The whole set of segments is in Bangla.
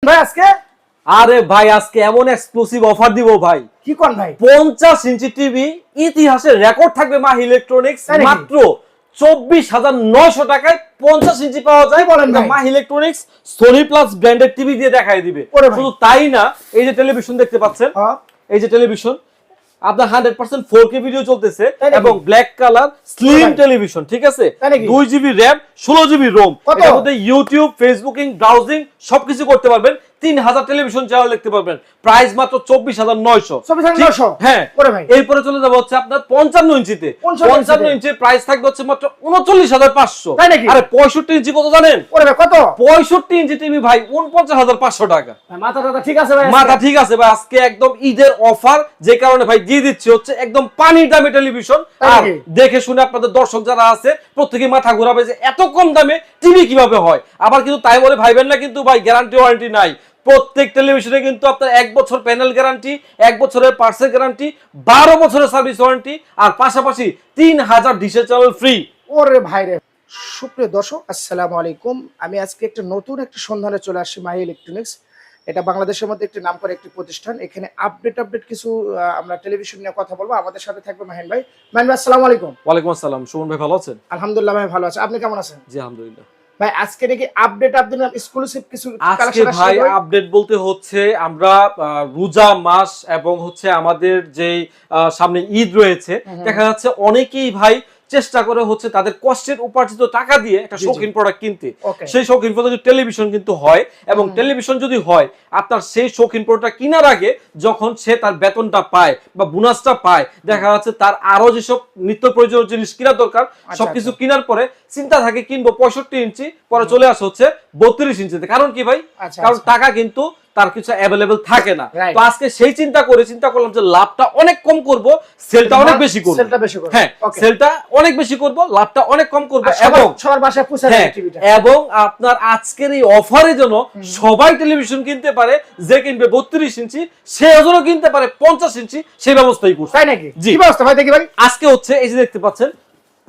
ভাই আজকে আরে ভাই আজকে এমন এক্সক্লুসিভ অফার দিব ভাই। কি কোন ভাই? 50 ইঞ্চি টিভি ইতিহাসের রেকর্ড থাকবে মাহি ইলেকট্রনিক্স, মাত্র 24,900 টাকায় 50 ইঞ্চি পাওয়া যায়। Mahi electronics Sony plus branded TV দিয়ে দেখাই দিবে। শুধু তাই না, এই যে টেলিভিশন দেখতে পাচ্ছেন, এই যে টেলিভিশন আপনার 100% 4K ভিডিও চলতেছে এবং ব্ল্যাক কালার স্লিম টেলিভিশন, ঠিক আছে? 2GB RAM, 16GB Rome. এর মধ্যে ইউটিউব, ফেসবুকিং, ব্রাউজিং সবকিছু করতে পারবেন। 3000 টেলিভিশন চ্যানেল দেখতে পারবেন। প্রাইস মাত্র 24,900। হ্যাঁ, এরপরে চলে যাব হচ্ছে আপনার 55 ইঞ্চিতে। 55 ইঞ্চি প্রাইস থাকবে হচ্ছে মাত্র 39,500। আরে 65 ইঞ্চি কত জানেন? ওরে ভাই কত? 65 ইঞ্চি টিভি ভাই 49,500 টাকা। মাথা ঠিক আছে ভাই? মাথা ঠিক আছে ভাই। আজকে একদম ঈদের অফার, যে কারণে ভাই দিয়ে দিচ্ছি হচ্ছে একদম পানির দামে টেলিভিশন। আর দেখে শুনে আপনাদের দর্শক যারা আছে প্রত্যেকই মাথা ঘোরাবে যে এত কম দামে টিভি কিভাবে হয়। আবার কিন্তু তাই বলে ভাইবেন না কিন্তু ভাই গ্যারান্টি ওয়ারেন্টি নাই। প্রত্যেক টেলিভিশনে কিন্তু আপনার 1 বছর প্যানেল গ্যারান্টি, 1 বছরের পার্সেল গ্যারান্টি, 12 বছরের সার্ভিস ওয়ারেন্টি, আর পাশাপাশি 3000 ডিশের চ্যানেল ফ্রি। ওরে ভাই রে। সুপ্রিয় দর্শক আসসালামু আলাইকুম। আমি আজকে একটা নতুন একটা সন্ধানে চলে আসছি মাহি ইলেকট্রনিক্স। এটা বাংলাদেশের মধ্যে একটি নামকরা একটি প্রতিষ্ঠান। এখানে আপডেট কিছু আমরা টেলিভিশন নিয়ে কথা বলবো। আমাদের সাথে থাকবে মাহিন ভাই। মাহিন ভাই আসসালামু আলাইকুম। ওয়ালাইকুম আসসালাম। সুমন ভাই ভালো আছেন? আলহামদুলিল্লাহ ভাই ভালো আছি। আপনি কেমন আছেন? জি আলহামদুলিল্লাহ। ভাই আজকে নাকি আপডেট এক্সক্লুসিভ কিছু আজকে ভাই আপডেট বলতে হচ্ছে আমরা রোজা মাস এবং হচ্ছে আমাদের যে সামনে ঈদ রয়েছে, দেখা যাচ্ছে অনেকেই ভাই চেষ্টা করে হচ্ছে তাদের কষ্টের উপার্জিত টাকা দিয়ে একটা শৌখিন প্রোডাক্ট কিনতে। সেই শৌখিন প্রোডাক্ট টেলিভিশন কিন্তু হয়, এবং টেলিভিশন যদি হয় আপনার সেই শৌখিন প্রোডাক্ট কেনার আগে যখন সে তার বেতনটা পায় বা বোনাসটা পায়, দেখা যাচ্ছে তার আরো যেসব নিত্য প্রয়োজনীয় জিনিস কেনার দরকার সবকিছু কেনার পরে চিন্তা থাকে কিনবো 65 ইঞ্চি, পরে চলে আসে হচ্ছে 32 ইঞ্চিতে। কারণ কি ভাই? কারণ টাকা কিন্তু তার কিছু অ্যাভেলেবল থাকে না। তো আজকে সেই চিন্তা করলাম যে লাভটা অনেক কম করব, সেলটা অনেক বেশি করব। হ্যাঁ, সেলটা অনেক বেশি করব, লাভটা অনেক কম করব, এবং সবার বাসায় পৌঁছে দেব টিভিটা। এবং আপনার আজকের এই অফারে যেন সবাই টেলিভিশন কিনতে পারে, যে কিনবে 32 ইঞ্চি সে ওজনও কিনতে পারে 50 ইঞ্চি, সেই ব্যবস্থাই করছে। তাই নাকি? কি ব্যবস্থা ভাই? দেখি ভাই। আজকে হচ্ছে এই যে দেখতে পাচ্ছেন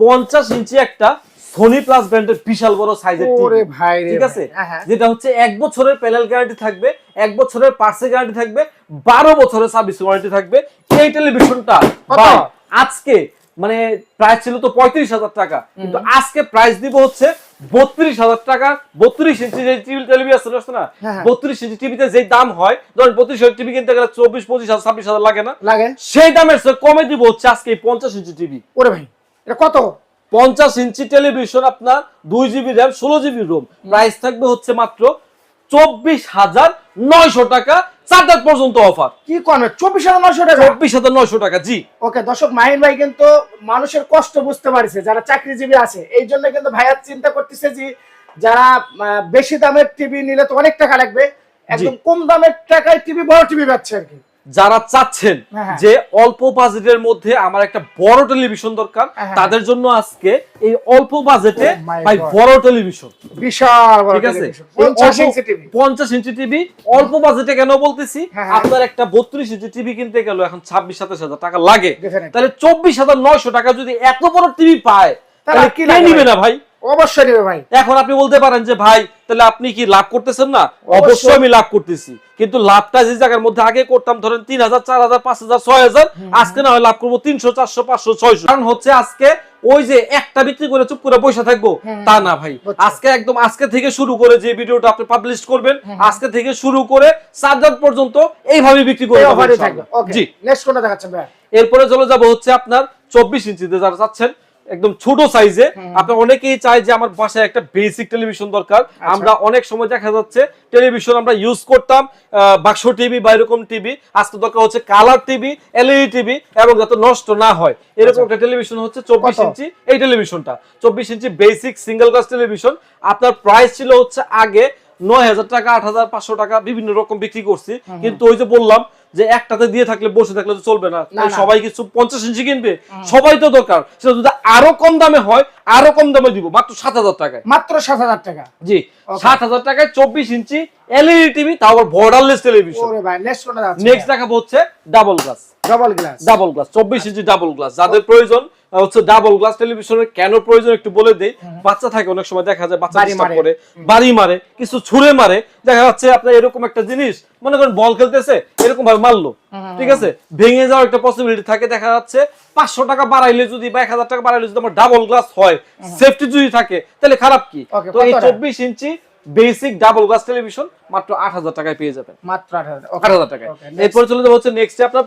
50 ইঞ্চি একটা সোনি প্লাস ব্র্যান্ডের বিশাল বড় সাইজের টিভি। ওরে ভাই রে, ঠিক আছে? যেটা হচ্ছে 1 বছরের প্যানেল গ্যারান্টি থাকবে, 1 বছরের পার্সেল গ্যারান্টি থাকবে, 12 বছরের সার্ভিস ওয়ারেন্টি থাকবে। এই টেলিভিশনটা ভাই আজকে মানে প্রাইস ছিল তো 35,000 টাকা, কিন্তু আজকে প্রাইস দিব হচ্ছে 32,000 টাকা। 32 ইঞ্চি যে টেলিভিশন আছে না, 32 ইঞ্চি টিভিতে যে দাম হয়, ধরেন 32 ইঞ্চি টিভি কিনতে গেলে 24-25,000 26,000 লাগে না? লাগে। সেই দামের চেয়ে কমে দিব হচ্ছে আজকে এই 50 ইঞ্চি টিভি। ওরে ভাই এটা কত? 50 ইঞ্চি টেলিভিশন আপনার 2GB RAM, 16GB Rome. Price থাকবে হচ্ছে মাত্র 24,900 টাকা। 4 রাত পর্যন্ত অফার। কি কোন 24,900 টাকা? 24,900 টাকা, জি। ওকে দর্শক, মাহিন ভাই কিন্তু মানুষের কষ্ট বুঝতে পারছে, যারা চাকরিজীবী আছে। এই জন্য কিন্তু ভাইয়া চিন্তা করতেছে যে যারা বেশি দামের টিভি নিলে তো অনেক টাকা লাগবে, একদম কম দামের টাকায় টিভি, বড় টিভি পাচ্ছে আর কি। যারা চাচ্ছেন যে অল্প বাজেটের মধ্যে আমার একটা বড় টেলিভিশন দরকার, তাদের জন্য আজকে এই অল্প বাজেটে ভাই বড় টেলিভিশন, বিশাল বড় television 50 inch TV. 50 inch TV অল্প বাজেটে কেন বলতেছি? আপনার একটা 32 ইঞ্চি টিভি কিনতে গেল এখন 26-27,000 টাকা লাগে, তাহলে 24,900 টাকা যদি এত বড় টিভি পায় তাহলে কে নিবে না ভাই? অবশ্যই নেবে ভাই। এখন আপনি বলতে পারেন যে ভাই তাহলে আপনি কি লাভ করতেছেন না? অবশ্যই আমি লাভ করতেছি, কিন্তু লাভটা যে জায়গার মধ্যে আগে করতাম ধরেন 3,000 4,000 5,000 6,000, আজকে না হয় লাভ করবো 300 400 500 600। কারণ হচ্ছে আজকে ওই যে একটা বিক্রি করে চুপ করে বসে থাকবো তা না ভাই। আজকে একদম আজকে থেকে শুরু করে যে ভিডিওটা আপনি পাবলিশ করবেন, আজকে থেকে শুরু করে 4 রাত পর্যন্ত এইভাবে বিক্রি করে জি। নেক্সট কোনটা দেখাচ্ছেন ভাই? এরপরে চলে যাব হচ্ছে আপনার 24 ইঞ্চিতে, যারা চাচ্ছেন একদম ছোট সাইজে। আপনারা অনেকেই চায় যে আমার বাসায় একটা বেসিক টেলিভিশন দরকার। আমরা অনেক সময় দেখা যাচ্ছে টেলিভিশন আমরা ইউজ করতাম বাক্স টিভি বা এরকম টিভি, আজকে দরকার হচ্ছে কালার টিভি, এলইডি টিভি, এবং যাতে নষ্ট না হয় এরকম একটা টেলিভিশন হচ্ছে 24 ইঞ্চি। এই টেলিভিশনটা 24 ইঞ্চি বেসিক সিঙ্গেল গ্লাস টেলিভিশন। আপনার প্রাইস ছিল হচ্ছে আগে 9,000 টাকা, 8,500 টাকা, বিভিন্ন রকম বিক্রি করছি। কিন্তু ওই যে বললাম যে একটাতে দিয়ে থাকলে বসে থাকলে তো চলবে না, সবাই কিছু 50 ইঞ্চি কিনবে, সবাই তো দরকার। সেটা যদি আরো কম দামে হয় আরো কম দামে দিব, মাত্র 7,000 টাকায়। মাত্র 7,000 টাকা, জি। 7,000 টাকায় 24 ইঞ্চি এলইডি টিভি, তাও আবার বর্ডারলেস টেলিভিশন। ওরে ভাই নেক্সট কোনটা আছে? নেক্সট দেখাবো হচ্ছে ডাবল গ্লাস। ডাবল গ্লাস 24 ইঞ্চি ডাবল গ্লাস যাদের প্রয়োজন হচ্ছে ডাবল গ্লাস টেলিভিশনের কেন প্রয়োজন একটু বলে দেই। বাচ্চা থাকে অনেক সময় দেখা যায় বাচ্চা ডিস্টার্ব করে, বাড়ি মারে, কিছু ছুঁড়ে মারে, দেখা যাচ্ছে আপনার এরকম একটা জিনিস মনে করেন বল খেলতেছে এরকম ভাবে মারলো, ঠিক আছে, ভেঙে যাওয়ার একটা পসিবিলিটি থাকে। দেখা যাচ্ছে 500 টাকা বাড়াইলে যদি বা 1000 টাকা বাড়াইলে যদি আমার ডাবল গ্লাস হয়, সেফটি যদি থাকে, তাহলে খারাপ কি? তো এই 24 ইঞ্চি বেসিক ডাবল গ্লাস টেলিভিশন মাত্র 8000 টাকায় পেয়ে যাবেন, মাত্র 8000 টাকায়। এরপর চলে যাবো হচ্ছে নেক্সট আপনার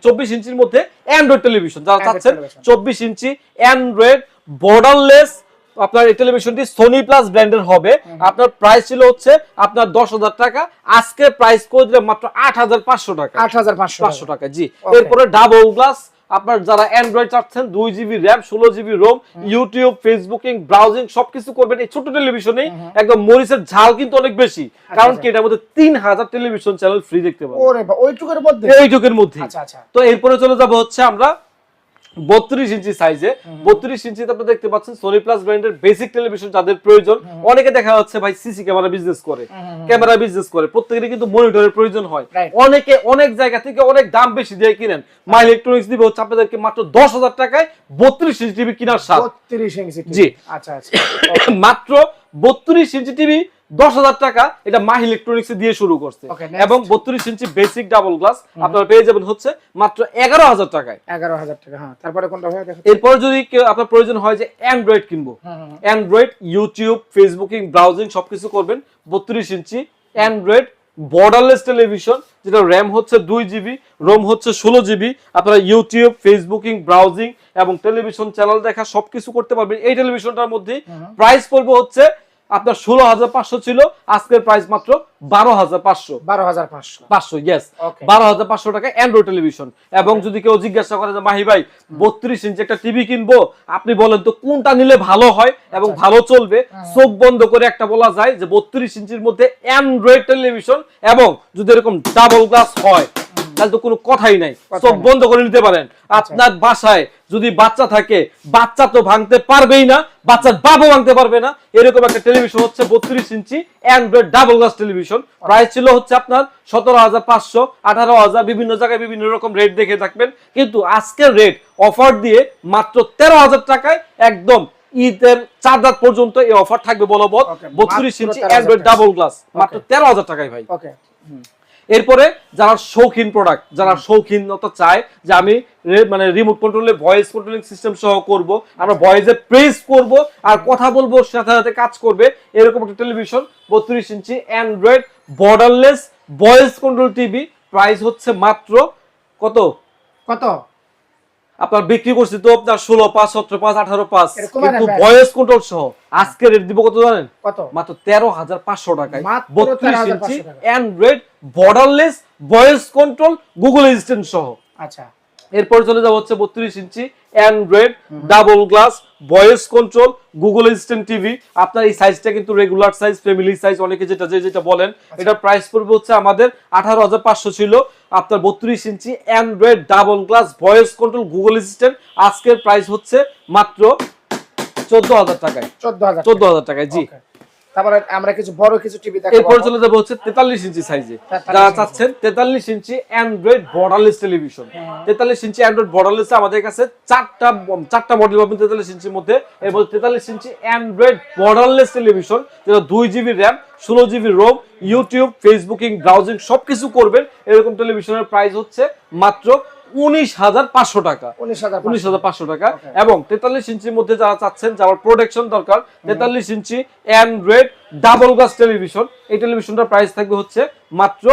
24 ইঞ্চির মধ্যে অ্যান্ড্রয়েড টেলিভিশন যারা চাচ্ছেন 24 ইঞ্চি অ্যান্ড্রয়েড বর্ডারলেস। আপনার এই টেলিভিশনটি সোনি প্লাস ব্র্যান্ডের হবে। আপনার প্রাইস ছিল হচ্ছে আপনার 10,000 টাকা, আজকে প্রাইস করে দিলে মাত্র 8500 টাকা, 8500 টাকা। জি, এরপরে ডাবল গ্লাস আপনার যারা অ্যান্ড্রয়েড চাচ্ছেন 2 GB RAM 16 GB ROM, YouTube Facebooking browsing সবকিছু করবেন এই ছোট টেলিভিশনেই। একদম মরিচের ঝাল কিন্তু অনেক বেশি, কারণ কি এটার মধ্যে 3000 টেলিভিশন চ্যানেল ফ্রি দেখতে পাবেন। ওরে বাবা, ওইটুকুর মধ্যে। আচ্ছা। তো এরপরে চলে যাব হচ্ছে আমরা 32 ইঞ্চি সাইজে। 32 ইঞ্চিতে আপনারা দেখতে পাচ্ছেন সোনি প্লাস ব্র্যান্ডের বেসিক টেলিভিশন যাদের প্রয়োজন। অনেকে দেখা যাচ্ছে ভাই সিসি ক্যামেরা বিজনেস করে, প্রত্যেকেরই কিন্তু মনিটরের প্রয়োজন হয়। অনেকে অনেক জায়গা থেকে অনেক দাম বেশি দিয়ে কিনেন। মাই ইলেকট্রনিক্স দিবে হচ্ছে আপনাদেরকে মাত্র 10,000 টাকায় 32 ইঞ্চি টিভি কেনার সাথ। 32 ইঞ্চি জি, আচ্ছা মাত্র 32 ইঞ্চি টিভি 10,000 টাকা এটা মাহি ইলেকট্রনিক্স দিয়ে শুরু করছে। এবং 32 ইঞ্চি বেসিক ডাবল গ্লাস আপনারা পেয়ে যাবেন হচ্ছে মাত্র 11,000 টাকায়। 11,000 টাকা। হ্যাঁ, তারপরে কোনটা ভাই দেখেন? এরপর যদি কেউ আপনার প্রয়োজন হয় যে অ্যান্ড্রয়েড কিনবো, অ্যান্ড্রয়েড ইউটিউব ফেসবুকিং ব্রাউজিং সবকিছু করবেন, 32 ইঞ্চি অ্যান্ড্রয়েড বর্ডারলেস টেলিভিশন যেটা র‍্যাম হচ্ছে 2 জিবি, রোম হচ্ছে 16 জিবি। আপনারা ইউটিউব ফেসবুকিং ব্রাউজিং এবং টেলিভিশন চ্যানেল দেখা সবকিছু করতে পারবেন এই টেলিভিশনটার মধ্যে। প্রাইস পড়বে হচ্ছে আপনার 16,500 ছিল, আজকের প্রাইস মাত্র 12,500। 12,500 ইয়েস, 12,500 টাকা অ্যান্ড্রয়েড টেলিভিশন। এবং যদি কেউ জিজ্ঞাসা করে যে মাহি ভাই 32 ইঞ্চি একটা টিভি কিনবো, আপনি বলেন তো কোনটা নিলে ভালো হয় এবং ভালো চলবে, চোখ বন্ধ করে একটা বলা যায় যে 32 ইঞ্চির মধ্যে অ্যান্ড্রয়েড টেলিভিশন এবং যদি এরকম ডাবল গ্লাস হয় তাহলে তো কোনো কথাই নাই, চোখ বন্ধ করে নিতে পারেন। আপনার বাসায় যদি বাচ্চা থাকে, বাচ্চা তো ভাঙতে পারবেই না, বাচ্চার বাবু ভাঙতে পারবে না, এরকম একটা টেলিভিশন হচ্ছে 32 inch android double glass television. Price ছিল হচ্ছে আপনার 17,500, 18,000, বিভিন্ন জায়গায় বিভিন্ন রকম রেট দেখে থাকবেন, কিন্তু আজকের রেট অফার দিয়ে মাত্র 13,000 টাকায় একদম ঈদের 4 রাত পর্যন্ত এই অফার থাকবে বলবৎ। 32 ইঞ্চি অ্যান্ড্রয়েড ডাবল গ্লাস মাত্র 13,000 টাকায় ভাই। এরপরে যারা শৌখিন প্রোডাক্ট, যারা শৌখিনতা চায় যে আমি মানে রিমোট কন্ট্রোলে ভয়েস কন্ট্রোলিং সিস্টেম সহ করব, আমরা ভয়েসে প্রেস করব আর কথা বলবো, সাথে সাথে কাজ করবে, এরকম একটা television 32 inch android borderless voice control TV. Price হচ্ছে মাত্র কত আপনার বিক্রি করছি তো আপনার 16,500, 17,500, 18,500, কিন্তু ভয়েস কন্ট্রোল সহ আজকে রেট দিব কত জানেন? মাত্র 13,500 টাকায় 32 inch android borderless voice control Google assistant সহ। আচ্ছা, এরপর চলে যাব হচ্ছে 32 inch android double glass voice control Google assistant TV. আপনার এই সাইজটা কিন্তু রেগুলার সাইজ, ফ্যামিলি সাইজ অনেকে যেটা বলেন, এটা প্রাইস পড়বে হচ্ছে আমাদের 18,500 ছিল। আপনার 32 inch android double glass voice control Google assistant আজকের প্রাইস হচ্ছে মাত্র 14,000 টাকায়। 14,000 টাকায়। জি, তারপরে আমরা কিছু বড় কিছু টিভি দেখাবো। এরপর চলে যাব হচ্ছে 43 ইঞ্চি সাইজে। যারা চাচ্ছেন 43 inch android borderless television, 43 inch android borderless আমাদের কাছে চারটা মডেল পাবেন 43 ইঞ্চির মধ্যে। এর মধ্যে 43 ইঞ্চি অ্যান্ড্রয়েড বর্ডারলেস টেলিভিশন যেটা 2 GB RAM 16 GB ROM, YouTube Facebooking browsing সবকিছু করবেন, এরকম টেলিভিশনের প্রাইস হচ্ছে মাত্র 19,500 টাকা। 19,500 টাকা। এবং 43 ইঞ্চির মধ্যে যারা চাচ্ছেন যারা প্রোটেকশন দরকার, 43 inch android double glass television, এই টেলিভিশনটার প্রাইস থাকবে হচ্ছে মাত্র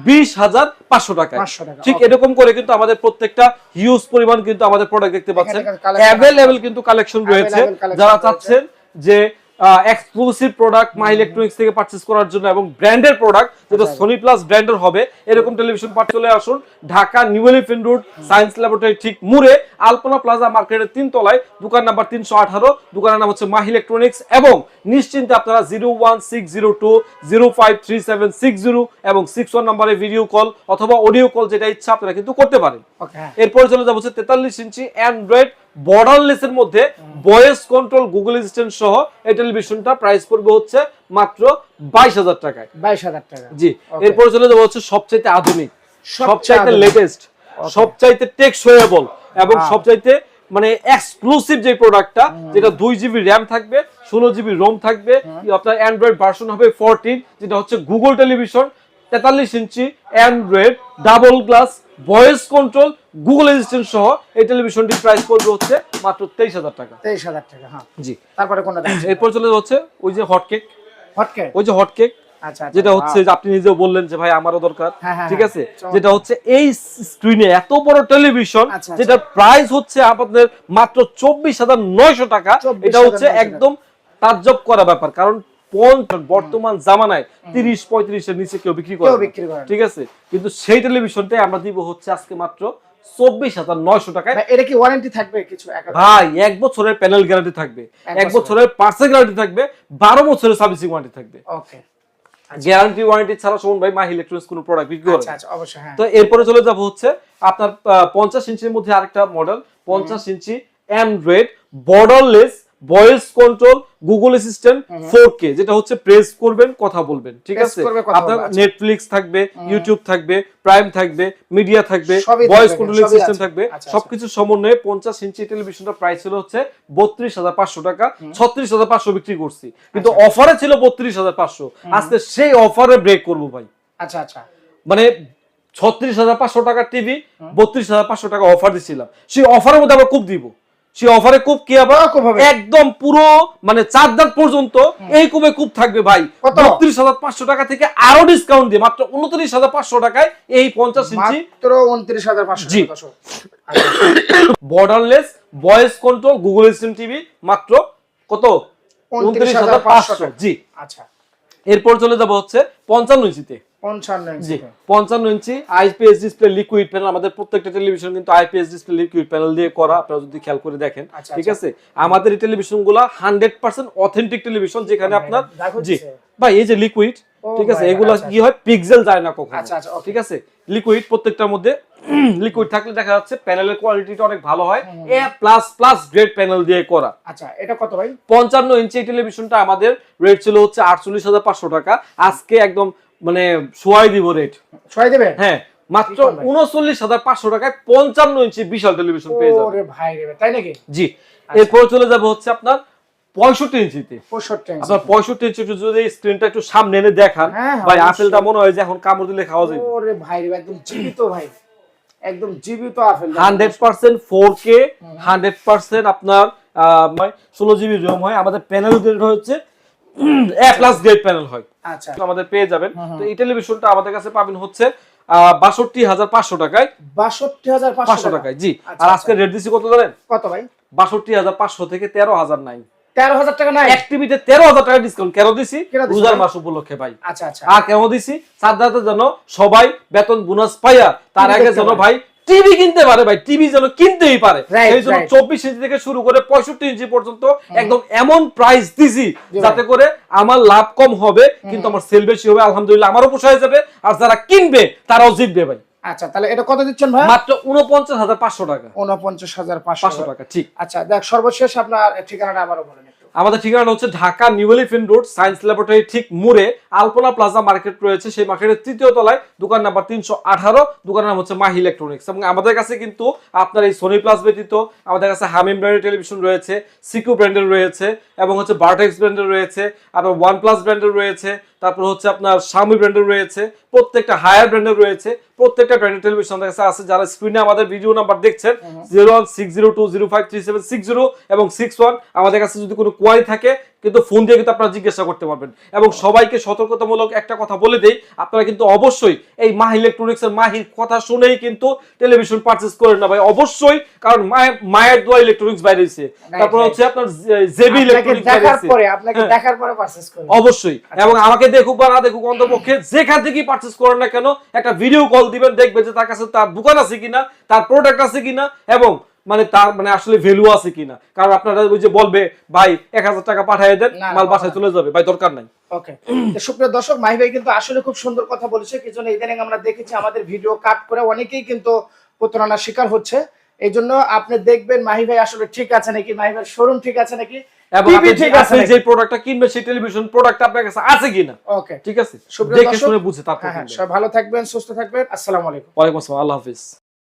20,500 টাকা। ঠিক এরকম করে কিন্তু আমাদের প্রত্যেকটা হিউজ পরিমাণ কিন্তু আমাদের প্রোডাক্ট দেখতে পাচ্ছেন, অ্যাভেলেবল কিন্তু কালেকশন রয়েছে। যারা চাচ্ছেন যে এক্সক্লুসিভ প্রোডাক্ট মাই ইলেকট্রনিক্স থেকে পারচেজ করার জন্য এবং ব্র্যান্ডের প্রোডাক্ট যেটা সোনি প্লাস ব্র্যান্ডের হবে, এরকম টেলিভিশন পার্ট চলে আসুন Dhaka new elephant road science laboratory ঠিক মুড়ে আলপনা প্লাজা মার্কেটের 3 তলায়, দোকান নাম্বার 318, দোকানের নাম হচ্ছে মাহি ইলেকট্রনিক্স। এবং নিশ্চিন্তে আপনারা 01602053760 এবং 61 নম্বরে ভিডিও কল অথবা অডিও কল যেটা ইচ্ছা আপনারা কিন্তু করতে পারেন। এরপর চলে যাব হচ্ছে 43 ইঞ্চি অ্যান্ড্রয়েড বর্ডারলেস এর মধ্যে ভয়েস কন্ট্রোল গুগল অ্যাসিস্ট্যান্ট সহ এই টেলিভিশনটা প্রাইস পড়বে হচ্ছে মাত্র 22,000 টাকায়। 22,000 টাকা। জি, এরপর চলে যাব হচ্ছে সবচেয়ে আধুনিক, সবচেয়ে লেটেস্ট সবচাইতে টেকসইয়েবল এবং সবচাইতে মানে এক্সক্লুসিভ যে প্রোডাক্টটা, যেটা 2 GB র্যাম থাকবে, 16 GB রোম থাকবে, আপনার অ্যান্ড্রয়েড ভার্সন হবে 14, যেটা হচ্ছে Google television, 43 inch android double glass voice control Google assistant সহ এই টেলিভিশনটির প্রাইস পড়বে হচ্ছে মাত্র 23,000 টাকা। 23,000 টাকা। হ্যাঁ জি। তারপরে কোনটা দেখছেন? এরপর চলে যাচ্ছে ওই যে হট কেক। হটকেক? ওই যে হট কেক, আচ্ছা যেটা হচ্ছে যে আপনি নিজেও বললেন যে ভাই আমারও দরকার, হ্যাঁ, ঠিক আছে, যেটা হচ্ছে এই স্ক্রিনে এত বড় টেলিভিশন, যেটা প্রাইস হচ্ছে আপনাদের মাত্র 24,900 টাকা। এটা হচ্ছে একদম তাজ্জব করা ব্যাপার, কারণ বর্তমান জামানায় 30-35 এর নিচে কেউ বিক্রি করে না, ঠিক আছে, কিন্তু সেই টেলিভিশনটাই আমরা দিব হচ্ছে আজকে মাত্র 24,900 টাকায়। এটা কি ওয়ারেন্টি থাকবে কিছু? ভাই 1 বছরের প্যানেল গ্যারান্টি থাকবে, 1 বছরের পার্সেল গ্যারান্টি থাকবে, 12 বছরের সার্ভিসিং ওয়ারেন্টি থাকবে। ওকে। গ্যারান্টি ওয়ারেন্টি ছাড়া শুনুন ভাই মাহি ইলেকট্রনিক্স কোন প্রোডাক্ট বিক্রি করে না। আচ্ছা অবশ্যই। হ্যাঁ। তো এরপরে চলে যাব হচ্ছে আপনার 50 ইঞ্চির মধ্যে আরেকটা model, 50 inch android borderless voice control Google assistant 4K, যেটা হচ্ছে প্রেস করবেন কথা বলবেন, ঠিক আছে, আপনার নেটফ্লিক্স থাকবে, ইউটিউব থাকবে, প্রাইম থাকবে, মিডিয়া থাকবে, ভয়েস কন্ট্রোল সিস্টেম থাকবে, সবকিছু সমন্বয়ে 50 ইঞ্চি টেলিভিশনটার প্রাইস ছিল হচ্ছে 32,500 টাকা। 36,500 বিক্রি করছি, কিন্তু অফারে ছিল 32,500। আজকে সেই অফারে ব্রেক করব ভাই। আচ্ছা আচ্ছা, মানে 36,500 টাকার টিভি 32,500 টাকা অফার দিছিলাম, সেই অফারের মধ্যে আমরা খুব দিব। সেই অফারে খুব কি হবে একদম পুরো মানে 4 দাঁত পর্যন্ত এই কুবে খুব থাকবে ভাই। 32,500 টাকা থেকে আরো ডিসকাউন্ট দিয়ে মাত্র 29,500 টাকায় এই 50 ইঞ্চি, মাত্র 29,500। জি, borderless voice control Google assistant TV মাত্র কত? 29,500। জি। আচ্ছা, এরপর চলে যাব হচ্ছে 55 ইঞ্চিতে। 55 ইঞ্চি আইপিএস ডিসপ্লে লিকুইড প্যানেল। আমাদের প্রত্যেকটা টেলিভিশন কিন্তু আইপিএস ডিসপ্লে লিকুইড প্যানেল দিয়ে করা, আপনারা যদি খেয়াল করে দেখেন, ঠিক আছে। আমাদের এই টেলিভিশনগুলো 100% অথেন্টিক টেলিভিশন, যেখানে আপনার জি ভাই এই যে লিকুইড, ঠিক আছে, এগুলো কি হয় পিক্সেল যায় না কখনো, ঠিক আছে, লিকুইড প্রত্যেকটার মধ্যে লিকুইড থাকলে দেখা যাচ্ছে প্যানেলের কোয়ালিটিটা অনেক ভালো হয়, A++ গ্রেড প্যানেল দিয়ে করা। আচ্ছা, এটা কত ভাই? 55 ইঞ্চি টেলিভিশনটা আমাদের রেট ছিল হচ্ছে 48,500 টাকা। আজকে একদম মানে সোয়াই দিব রেট, সোয়াই দেবে? হ্যাঁ, মাত্র 39,500 টাকায় 55 ইঞ্চি বিশাল টেলিভিশন পেয়ে যাবেন। ওরে ভাই রে, তাই নাকি? জি। এরপর চলে যাব হচ্ছে আপনার 65 ইঞ্চিতে। 65 ইঞ্চি। আপনার 65 ইঞ্চি যদি স্ক্রিনটা একটু সামনে এনে দেখান ভাই, আপেলটা মনে হয় যে এখন কামড় দিলে খাওয়া যাবে। ওরে ভাই রে, একদম জীবিত ভাই, একদম জীবিত আপেল। 100% 4K, 100% আপনার 16 GB রোম হয়। আমাদের প্যানেল হচ্ছে A+ গ্রেড প্যানেল হয়। আচ্ছা, আমাদের পেয়ে যাবেন। তো এই টেলিভিশনটা আমাদের কাছে পাবেন হচ্ছে 62,500 টাকায়। 62,500 টাকায়, জি। আর আজকে রেট দিছি কত জানেন? কত ভাই? 62,500 থেকে 13,000 নাই। 13,000 টাকা নাই? অ্যাক্টিভিতে 13,000 টাকা ডিসকাউন্ট। কেন দিছি? রোজার মাস উপলক্ষে ভাই। আচ্ছা আচ্ছা। আর কেন দিছি? সাদাতে যেন সবাই বেতন বোনাস পাইয়া তার আগে যেন ভাই টিভি কিনতে পারে, ভাই টিভি যেন কিনতেই পারে। এই জন্য 24 ইঞ্চি থেকে শুরু করে 65 ইঞ্চি পর্যন্ত একদম এমন প্রাইস দিছি যাতে করে আমার লাভ কম হবে কিন্তু আমার সেল বেশি হবে, আলহামদুলিল্লাহ আমারও পোষায় যাবে, আর যারা কিনবে তারাও জিতবে ভাই। আচ্ছা, তাহলে এটা কত দিচ্ছেন ভাই? মাত্র 49,500 টাকা। 49,500 টাকা, ঠিক। আচ্ছা, দেখ সর্বশেষ আপনার ঠিকানাটা আবারও বলেন। আমাদের ঠিকানা হচ্ছে Dhaka new elephant road, science laboratory ঠিক মুড়ে আলপনা প্লাজা মার্কেট রয়েছে। সেই মার্কেটের 3য় তলায় দোকান নাম্বার 318, দোকানের নাম হচ্ছে মাহি ইলেকট্রনিক্স। এবং আমাদের কাছে কিন্তু আপনার এই সোনি প্লাস ব্যতীত আমাদের কাছে হামিম ব্র্যান্ডের টেলিভিশন রয়েছে, সিকিউ ব্র্যান্ডের রয়েছে, এবং হচ্ছে ভার্টেক্স ব্র্যান্ডের রয়েছে, আপনার OnePlus ব্র্যান্ডের রয়েছে, তারপর হচ্ছে আপনার Xiaomi ব্র্যান্ডের রয়েছে, প্রত্যেকটা হায়ার ব্র্যান্ডের রয়েছে, প্রত্যেকটা ব্র্যান্ডের টেলিভিশন আমাদের কাছে আছে। যারা স্ক্রিনে আমাদের ভিডিও নাম্বার দেখছেন 016020053760 এবং 61, আমাদের কাছে যদি কোনো কোয়ারি থাকে কিন্তু ফোন দিয়ে কিন্তু আপনারা জিজ্ঞাসা করতে পারবেন। এবং সবাইকে সতর্কতামূলক একটা কথা বলে দেই, আপনারা কিন্তু অবশ্যই এই মাহি ইলেকট্রনিক্সের মাহির কথা শুনেই কিন্তু টেলিভিশন পারচেজ করেন না ভাই, অবশ্যই, কারণ মায়ের দোয়া ইলেকট্রনিক্স বাইরে হইছে, তারপর হচ্ছে আপনার জেবি ইলেকট্রনিক্স বাইরে হইছে, আপনাকে দেখার পরে পারচেজ করুন অবশ্যই। এবং আমাকে দেখুক বা না দেখুক, অন্তপক্ষে যেখান থেকেই পারচেজ করেন না কেন একটা ভিডিও কল দিবেন, দেখবেন যে তার কাছে তার দোকান আছে কিনা, তার প্রোডাক্ট আছে কিনা, এবং মানে তার মানে আসলে ভ্যালু আছে কিনা। কারণ আপনারা ওই যে বলবে ভাই 1,000 টাকা পাঠিয়ে দেন, মাল বাসায় চলে যাবে, ভাই দরকার নাই। ওকে, সুপ্রিয় দর্শক, মাহি ভাই কিন্তু আসলে খুব সুন্দর কথা বলেছে। কি জন্য ইদানিং আমরা দেখেছি আমাদের ভিডিও কাট করে অনেকেই কিন্তু প্রতারণার শিকার হচ্ছে। এই জন্য আপনি দেখবেন মাহি ভাই আসলে ঠিক আছে নাকি, মাহি ভাই শোরুম ঠিক আছে নাকি, এবং আপনি ঠিক আছে যে প্রোডাক্টটা কিনবেন সেই টেলিভিশন প্রোডাক্ট আপনার কাছে আছে কিনা। ওকে, ঠিক আছে, দেখে শুনে বুঝে তারপর। সবাই ভালো থাকবেন, সুস্থ থাকবেন। আসসালামু আলাইকুম। ওয়া আলাইকুম আসসালাম, আল্লাহ হাফেজ।